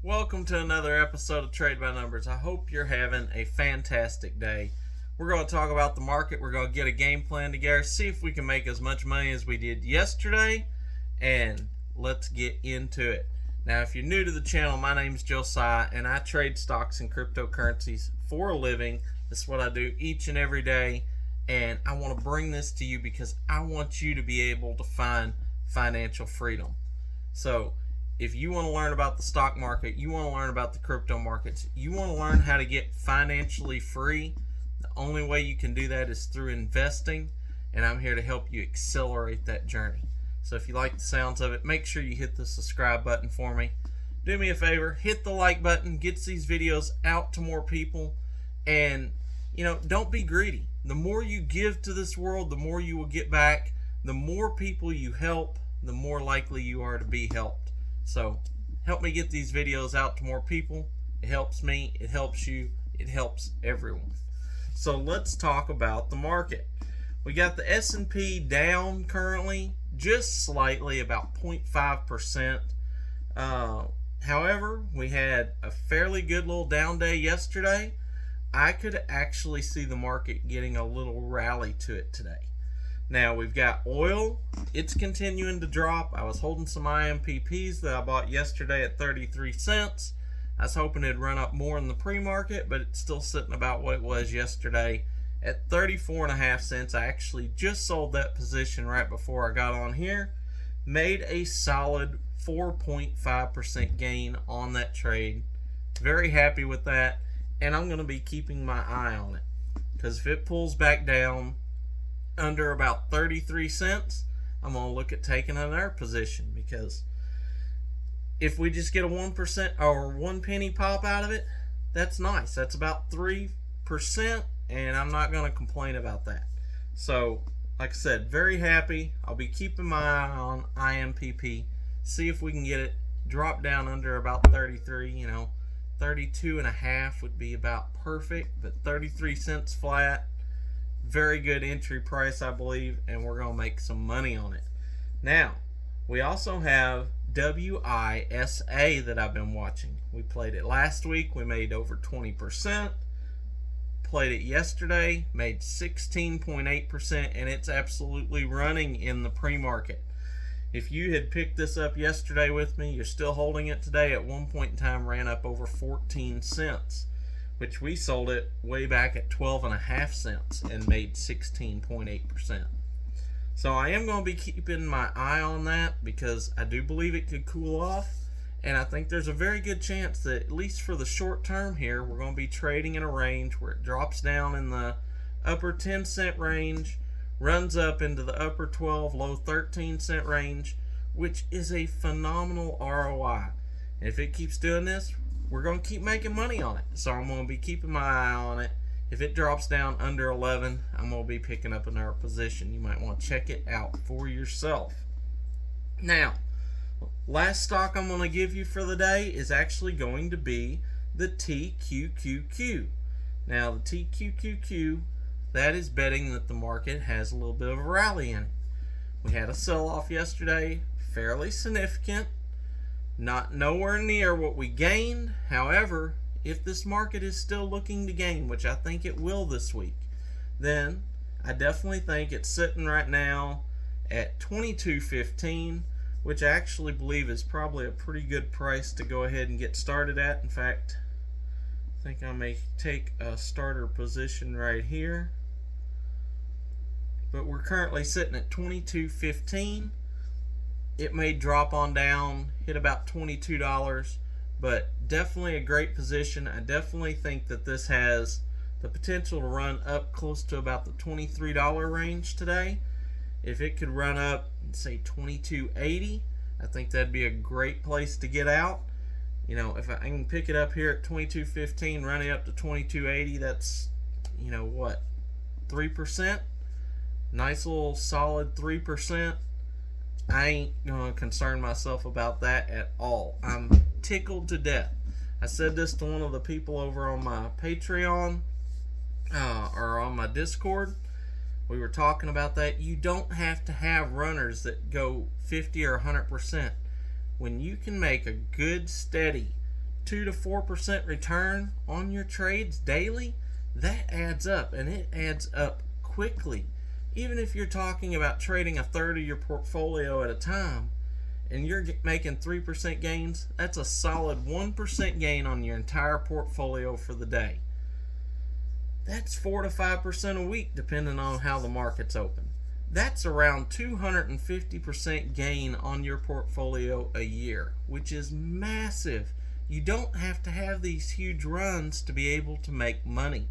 Welcome to another episode of Trade by Numbers. I hope you're having a fantastic day. We're going to talk about the market. We're going to get a game plan together, see if we can make as much money as we did yesterday, and let's get into it. Now, if you're new to the channel, my name is Josiah, and I trade stocks and cryptocurrencies for a living. This is what I do each and every day, and I want to bring this to you because I want you to be able to find financial freedom. So, if you want to learn about the stock market, you want to learn about the crypto markets, you want to learn how to get financially free, the only way you can do that is through investing, and I'm here to help you accelerate that journey. So if you like the sounds of it, make sure you hit the subscribe button for me. Do me a favor, hit the like button, gets these videos out to more people, and don't be greedy. The more you give to this world, the more you will get back. The more people you help, the more likely you are to be helped. So help me get these videos out to more people. It helps me, it helps you, it helps everyone. So let's talk about the market. We got the S&P down currently, just slightly, about 0.5%. However, we had a fairly good little down day yesterday. I could actually see the market getting a little rally to it today. Now we've got oil, it's continuing to drop. I was holding some IMPPs that I bought yesterday at 33 cents. I was hoping it'd run up more in the pre-market, but it's still sitting about what it was yesterday at 34.5 cents. I actually just sold that position right before I got on here. Made a solid 4.5% gain on that trade. Very happy with that, and I'm going to be keeping my eye on it because if it pulls back down under about 33 cents, I'm going to look at taking another position, because if we just get a 1% or 1 penny pop out of it, that's nice. That's about 3%, and I'm not going to complain about that. So, like I said, very happy. I'll be keeping my eye on IMPP, see if we can get it drop down under about 33. 32.5 would be about perfect, but 33 cents flat, very good entry price, I believe, and we're going to make some money on it. Now, we also have WISA that I've been watching. We played it last week. We made over 20%. Played it yesterday, made 16.8%, and it's absolutely running in the pre-market. If you had picked this up yesterday with me, you're still holding it today. At one point in time, ran up over 14 cents. Which we sold it way back at 12.5 cents and made 16.8%. So I am going to be keeping my eye on that because I do believe it could cool off, and I think there's a very good chance that, at least for the short term here, we're going to be trading in a range where it drops down in the upper 10 cent range, runs up into the upper 12, low 13 cent range, which is a phenomenal ROI. And if it keeps doing this, we're going to keep making money on it. So I'm going to be keeping my eye on it. If it drops down under 11, I'm going to be picking up another position. You might want to check it out for yourself. Now, last stock I'm going to give you for the day is actually going to be the TQQQ. Now, the TQQQ, that is betting that the market has a little bit of a rally in it. We had a sell-off yesterday, fairly significant. Not nowhere near what we gained. However, if this market is still looking to gain, which I think it will this week, then I definitely think it's sitting right now at 22.15, which I actually believe is probably a pretty good price to go ahead and get started at. In fact, I think I may take a starter position right here. But we're currently sitting at 22.15. It may drop on down, hit about $22, but definitely a great position. I definitely think that this has the potential to run up close to about the $23 range today. If it could run up, say, $22.80, I think that'd be a great place to get out. If I can pick it up here at $22.15, running up to $22.80, that's, 3%? Nice little solid 3%. I ain't going to concern myself about that at all. I'm tickled to death. I said this to one of the people over on my Patreon or on my Discord. We were talking about that. You don't have to have runners that go 50 or 100%. When you can make a good, steady 2 to 4% return on your trades daily, that adds up, and it adds up quickly. Even if you're talking about trading a third of your portfolio at a time and you're making 3% gains, that's a solid 1% gain on your entire portfolio for the day. That's 4 to 5% a week depending on how the market's open. That's around 250% gain on your portfolio a year, which is massive. You don't have to have these huge runs to be able to make money.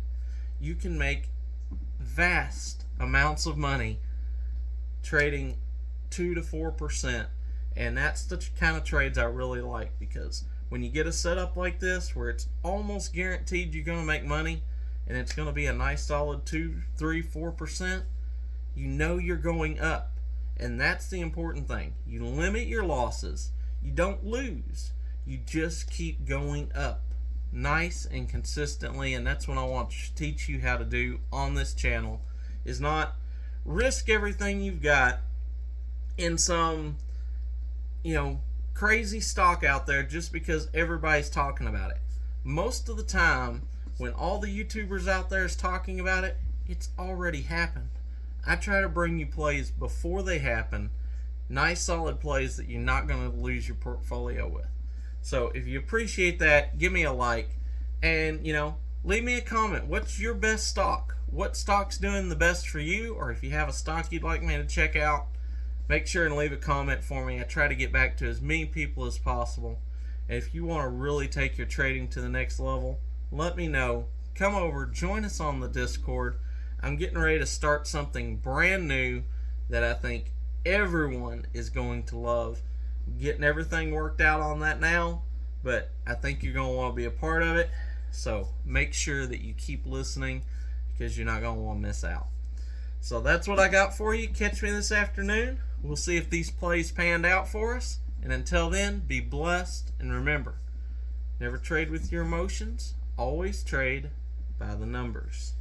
You can make vast amounts of money trading 2 to 4%, and that's the kind of trades I really like, because when you get a setup like this where it's almost guaranteed you're going to make money and it's going to be a nice solid 2, 3, 4%, you know you're going up. And that's the important thing. You limit your losses. You don't lose. You just keep going up nice and consistently, and that's what I want to teach you how to do on this channel, is not risk everything you've got in some crazy stock out there just because everybody's talking about it. Most of the time when all the YouTubers out there is talking about it, it's already happened. I try to bring you plays before they happen, nice solid plays that you're not going to lose your portfolio with. So if you appreciate that, give me a like, and leave me a comment. What's your best stock? What stock's doing the best for you? Or if you have a stock you'd like me to check out, make sure and leave a comment for me. I try to get back to as many people as possible. And if you want to really take your trading to the next level, let me know. Come over, join us on the Discord. I'm getting ready to start something brand new that I think everyone is going to love. I'm getting everything worked out on that now, but I think you're going to want to be a part of it. So make sure that you keep listening, because you're not going to want to miss out. So that's what I got for you. Catch me this afternoon. We'll see if these plays panned out for us. And until then, be blessed, and remember, never trade with your emotions. Always trade by the numbers.